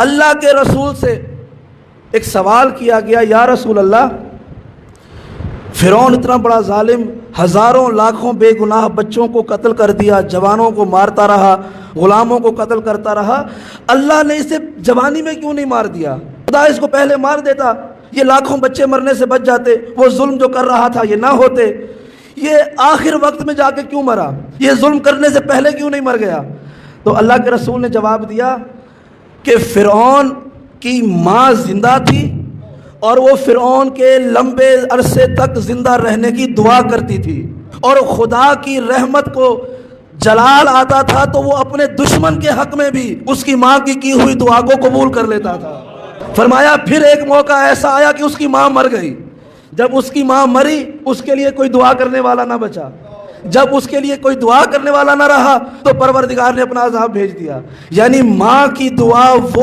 اللہ کے رسول سے ایک سوال کیا گیا، یا رسول اللہ، فرعون اتنا بڑا ظالم، ہزاروں لاکھوں بے گناہ بچوں کو قتل کر دیا، جوانوں کو مارتا رہا، غلاموں کو قتل کرتا رہا، اللہ نے اسے جوانی میں کیوں نہیں مار دیا؟ خدا اس کو پہلے مار دیتا، یہ لاکھوں بچے مرنے سے بچ جاتے، وہ ظلم جو کر رہا تھا یہ نہ ہوتے، یہ آخر وقت میں جا کے کیوں مرا؟ یہ ظلم کرنے سے پہلے کیوں نہیں مر گیا؟ تو اللہ کے رسول نے جواب دیا کہ فرعون کی ماں زندہ تھی اور وہ فرعون کے لمبے عرصے تک زندہ رہنے کی دعا کرتی تھی، اور خدا کی رحمت کو جلال آتا تھا تو وہ اپنے دشمن کے حق میں بھی اس کی ماں کی ہوئی دعا کو قبول کر لیتا تھا۔ فرمایا پھر ایک موقع ایسا آیا کہ اس کی ماں مر گئی، جب اس کی ماں مری اس کے لیے کوئی دعا کرنے والا نہ بچا، جب اس کے لیے کوئی دعا کرنے والا نہ رہا تو پروردگار نے اپنا عذاب بھیج دیا۔ یعنی ماں کی دعا وہ